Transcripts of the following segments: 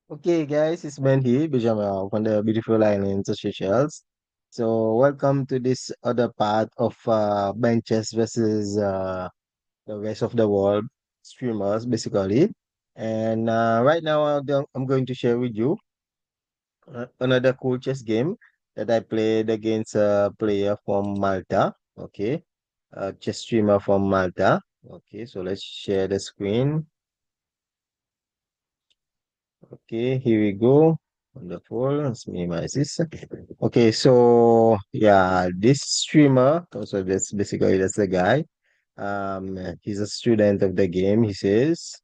Okay, guys, it's Ben here, Bijama from the beautiful islands of Seychelles. So, welcome to this other part of benches versus the rest of the world streamers, basically. And right now, I'm going to share with you another cool chess game that I played against a player from Malta. Okay, a chess streamer from Malta. Okay, so let's share the screen. Okay, here we go. Wonderful. Let's minimize this. Okay, so yeah, this streamer, so that's the guy. He's a student of the game, he says.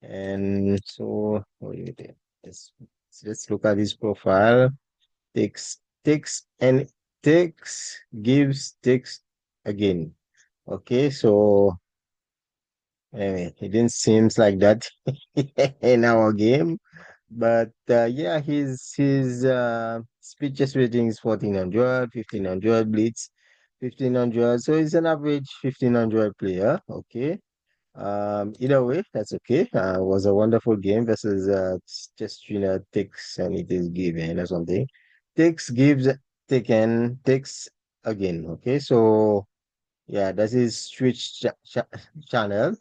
And so what do you think? Let's, let's look at his profile. Takes and takes again. Okay, so anyway, it didn't seems like that in our game. But yeah, his speeches rating is 1400, 1500 blitz, 1500. So he's an average 1500 player. Okay. Either way, that's okay. It was a wonderful game versus just takes and it is given or something. Takes gives taken takes again. Okay, so yeah, that's his Twitch channel,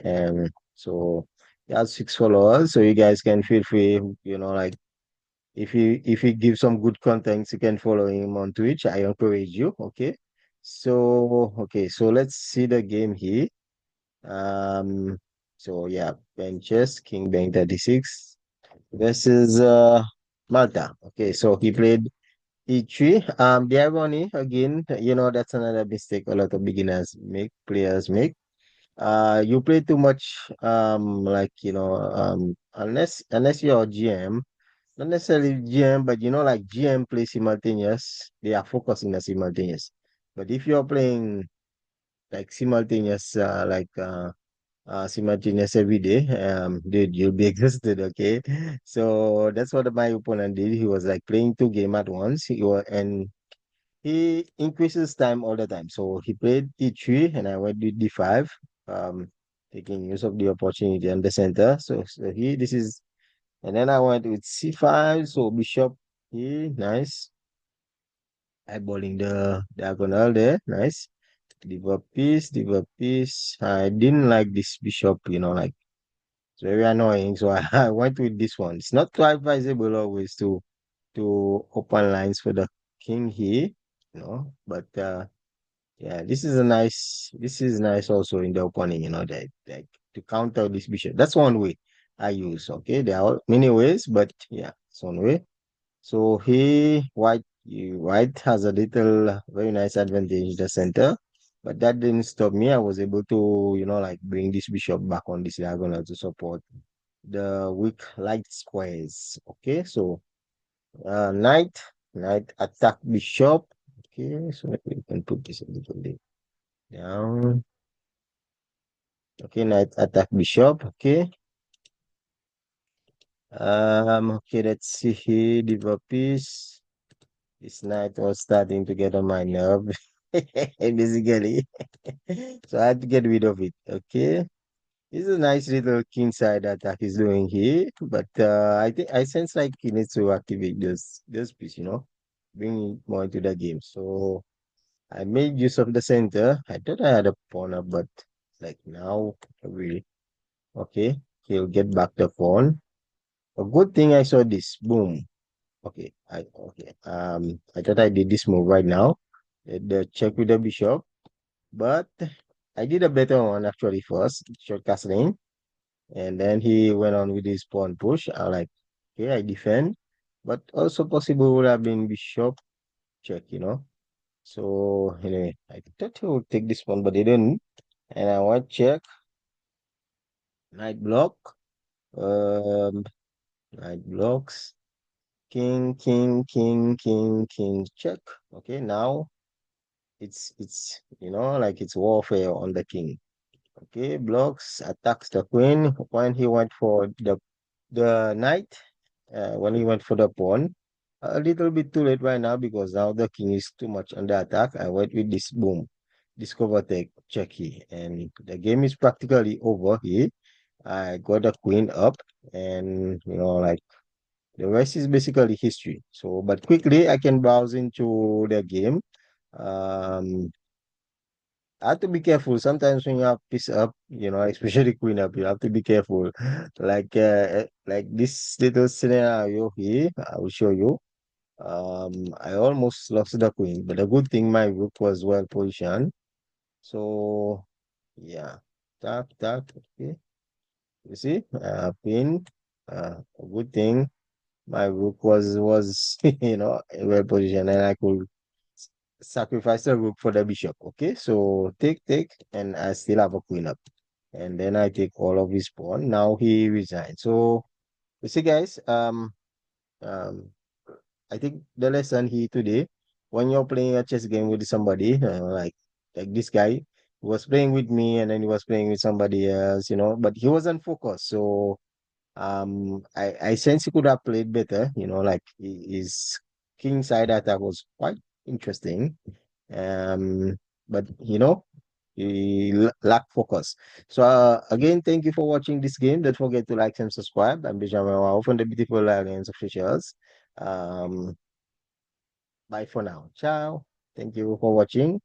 and so he has 6 followers. So you guys can feel free, like if he gives some good content, you can follow him on Twitch. I encourage you. Okay, so let's see the game here. Um, so yeah, benches King Bang 36 versus Malta. Okay, so he played E3. The irony again, that's another mistake a lot of players make. You play too much, like unless you're GM, not necessarily GM, but like GM play simultaneous, they are focusing on simultaneous. But if you're playing like simultaneous every day, dude, you'll be exhausted, okay? So that's what my opponent did. He was like playing 2 games at once. And he increases time all the time. So he played E3 and I went with D5, um, taking use of the opportunity on the center. So this is, and then I went with C5, so bishop here, nice. Eyeballing the diagonal there, nice. Develop piece. I didn't like this bishop, like it's very annoying. So I went with this one. It's not too advisable always to open lines for the king here, but yeah, this is nice also in the opening, that like to counter this bishop. That's one way I use. Okay, there are many ways, but yeah, it's one way. So he white has a little very nice advantage in the center, but that didn't stop me. I was able to, like bring this bishop back on this diagonal to support the weak light squares. Okay, so knight attack bishop. Okay, so maybe we can put this a little bit down. Okay, knight attack bishop. Okay. Okay, let's see here. Develop piece. This knight was starting to get on my nerve. Basically. So I had to get rid of it. Okay. This is a nice little king side attack he's doing here. But I think I sense like he needs to activate this piece, bring it more into the game. So I made use of the center. I thought I had a pawn up, but like now, really. Okay, he'll get back the pawn. A good thing I saw this. Boom. I thought I did this move right now. The check with the bishop, but I did a better one actually first, short castling, and then he went on with his pawn push. I like, okay, I defend, but also possible would have been bishop check. So anyway, I thought he would take this one, but he didn't. And I want check, knight block, um, knight blocks, king, check. Okay, now it's like it's warfare on the king. Okay, blocks, attacks the queen. When he went for the knight, when he went for the pawn, a little bit too late right now because now the king is too much under attack. I went with this boom, discover take check here, and the game is practically over here. I got the queen up. and like the rest is basically history. So, but quickly I can browse into the game. Um, I have to be careful. Sometimes when you have piece up, especially queen up, you have to be careful. Like this little scenario here, I will show you. I almost lost the queen, but the good thing my rook was well positioned. So yeah, tap tap. Okay, you see, queen. A good thing my rook was well positioned, and I could sacrifice the rook for the bishop. Okay, so take, and I still have a queen up. And then I take all of his pawn. Now he resigns. So you see, guys, um, I think the lesson here today, when you're playing a chess game with somebody, like this guy was playing with me, and then he was playing with somebody else, but he wasn't focused. So I sense he could have played better, like his king side attack was quite interesting. Um, but he lacked focus. So again, thank you for watching this game. Don't forget to like and subscribe. I'm Benjamin Wao from the Beautiful Alliance Officials. Um, Bye for now. Ciao. Thank you for watching.